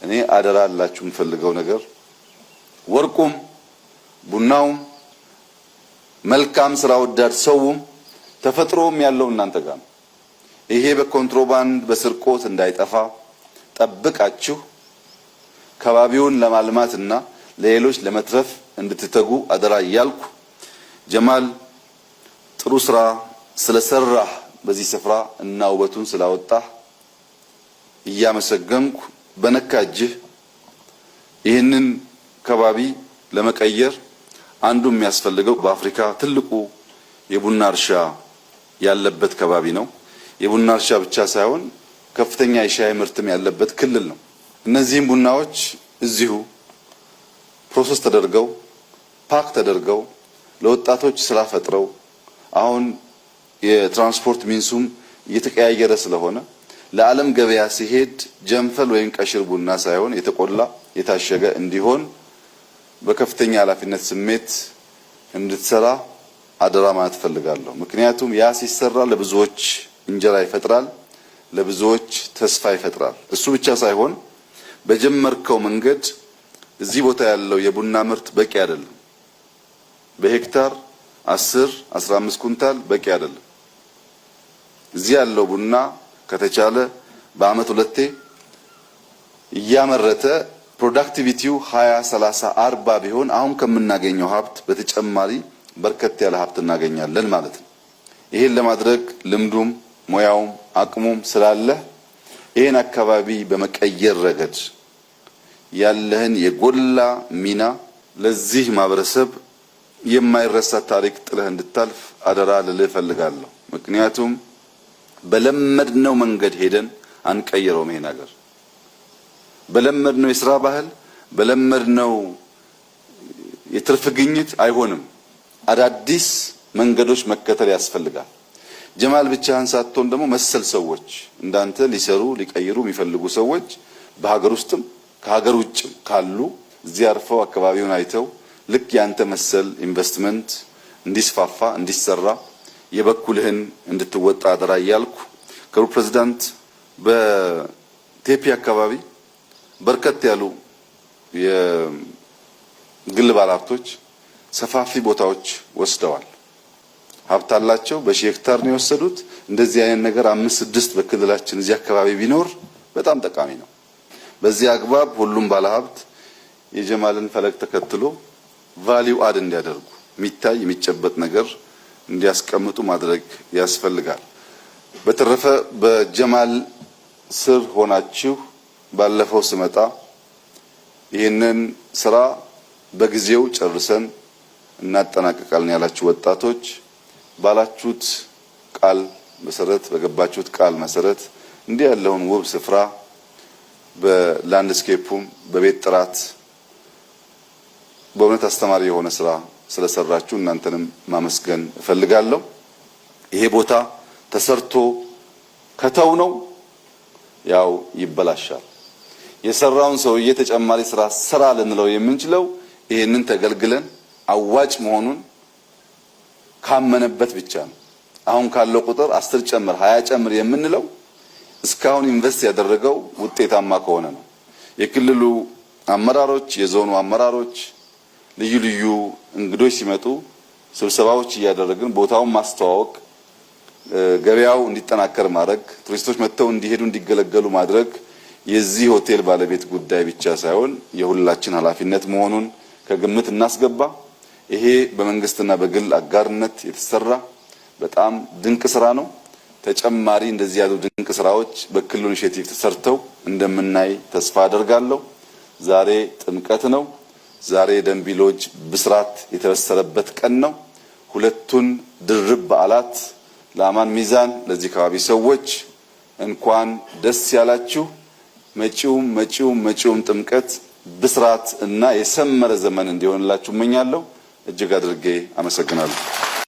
እኔ አደራ አላችሁ የምፈልገው ነገር ወርቁም ቡናውም መልካም ስራ ወዳድ ሰውም ተፈጥሮም ያለው እናንተ ጋር ነው። ይሄ በኮንትሮባንድ በስርቆት እንዳይጠፋ ጠብቃችሁ ከባቢውን ለማልማትና ለሌሎች ለመትረፍ እንድትተጉ አደራ እያልኩ ጀማል ጥሩ ስራ ስለሰራህ በዚህ ስፍራ እና ውበቱን ስላወጣህ እያመሰገንኩ በነካጅህ ይህንን ከባቢ ለመቀየር አንዱ የሚያስፈልገው በአፍሪካ ትልቁ የቡና እርሻ ያለበት ከባቢ ነው። የቡና እርሻ ብቻ ሳይሆን ከፍተኛ የሻይ ምርትም ያለበት ክልል ነው። እነዚህም ቡናዎች እዚሁ ፕሮሰስ ተደርገው ፓክ ተደርገው ለወጣቶች ስራ ፈጥረው አሁን የትራንስፖርት ሚንሱም እየተቀያየረ ስለሆነ ለዓለም ገበያ ሲሄድ ጀንፈል ወይም ቀሽር ቡና ሳይሆን የተቆላ የታሸገ እንዲሆን በከፍተኛ ኃላፊነት ስሜት እንድትሰራ አደራ ማለት ፈልጋለሁ። ምክንያቱም ያ ሲሰራ ለብዙዎች እንጀራ ይፈጥራል፣ ለብዙዎች ተስፋ ይፈጥራል። እሱ ብቻ ሳይሆን በጀመርከው መንገድ እዚህ ቦታ ያለው የቡና ምርት በቂ አይደለም። በሄክታር 10-15 ኩንታል በቂ አይደለም። እዚህ ያለው ቡና ከተቻለ በአመት ሁለቴ እያመረተ ፕሮዳክቲቪቲው 20-30-40 ቢሆን አሁን ከምናገኘው ሀብት በተጨማሪ በርከት ያለ ሀብት እናገኛለን ማለት ነው። ይሄን ለማድረግ ልምዱም ሙያውም አቅሙም ስላለ ይሄን አካባቢ በመቀየር ረገድ ያለህን የጎላ ሚና ለዚህ ማህበረሰብ የማይረሳ ታሪክ ጥለህ እንድታልፍ አደራ ልልህ እፈልጋለሁ። ምክንያቱም በለመድነው መንገድ ሄደን አንቀይረውም። ይሄን ሀገር በለመድነው የሥራ ባህል በለመድነው የትርፍ ግኝት አይሆንም። አዳዲስ መንገዶች መከተል ያስፈልጋል። ጀማል ብቻህን ሳትሆን ደግሞ መሰል ሰዎች እንዳንተ ሊሰሩ ሊቀይሩ የሚፈልጉ ሰዎች በሀገር ውስጥም ከሀገር ውጭም ካሉ እዚህ አርፈው አካባቢውን አይተው ልክ ያንተ መሰል ኢንቨስትመንት እንዲስፋፋ እንዲሰራ የበኩልህን እንድትወጣ አደራ እያልኩ ክቡር ፕሬዝዳንት በቴፒ አካባቢ በርከት ያሉ የግል ባለሀብቶች ሰፋፊ ቦታዎች ወስደዋል። ሀብት አላቸው። በሺህ ሄክታር ነው የወሰዱት። እንደዚህ አይነት ነገር 5-6 በክልላችን እዚህ አካባቢ ቢኖር በጣም ጠቃሚ ነው። በዚህ አግባብ ሁሉም ባለሀብት የጀማልን ፈለግ ተከትሎ ቫልዩ አድ እንዲያደርጉ የሚታይ የሚጨበጥ ነገር እንዲያስቀምጡ ማድረግ ያስፈልጋል። በተረፈ በጀማል ስር ሆናችሁ ባለፈው ስመጣ ይህንን ስራ በጊዜው ጨርሰን እናጠናቀቃለን ያላችሁ ወጣቶች ባላችሁት ቃል መሰረት በገባችሁት ቃል መሰረት እንዲህ ያለውን ውብ ስፍራ በላንድስኬፑም በቤት ጥራት በእውነት አስተማሪ የሆነ ስራ ስለሰራችሁ እናንተንም ማመስገን እፈልጋለሁ። ይሄ ቦታ ተሰርቶ ከተው ነው ያው ይበላሻል። የሰራውን ሰውዬ ተጨማሪ ስራ ልንለው የምንችለው ይሄንን ተገልግለን አዋጭ መሆኑን ካመነበት ብቻ ነው። አሁን ካለው ቁጥር 10 ጨምር 20 ጨምር የምንለው እስካሁን ኢንቨስት ያደረገው ውጤታማ ከሆነ ነው። የክልሉ አመራሮች የዞኑ አመራሮች ልዩ ልዩ እንግዶች ሲመጡ ስብሰባዎች እያደረግን ቦታውን ማስተዋወቅ ገበያው እንዲጠናከር ማድረግ ቱሪስቶች መጥተው እንዲሄዱ እንዲገለገሉ ማድረግ የዚህ ሆቴል ባለቤት ጉዳይ ብቻ ሳይሆን የሁላችን ኃላፊነት መሆኑን ከግምት እናስገባ። ይሄ በመንግስትና በግል አጋርነት የተሰራ በጣም ድንቅ ስራ ነው። ተጨማሪ እንደዚህ ያሉ ድንቅ ስራዎች በክልሉ ኢኒሼቲቭ ተሰርተው እንደምናይ ተስፋ አደርጋለሁ። ዛሬ ጥምቀት ነው። ዛሬ ደንቢ ሎጅ ብስራት የተበሰረበት ቀን ነው። ሁለቱን ድርብ በዓላት ለአማን ሚዛን ለዚህ አካባቢ ሰዎች እንኳን ደስ ያላችሁ። መጪውም ጥምቀት ብስራት እና የሰመረ ዘመን እንዲሆንላችሁ እመኛለሁ። እጅግ አድርጌ አመሰግናለሁ።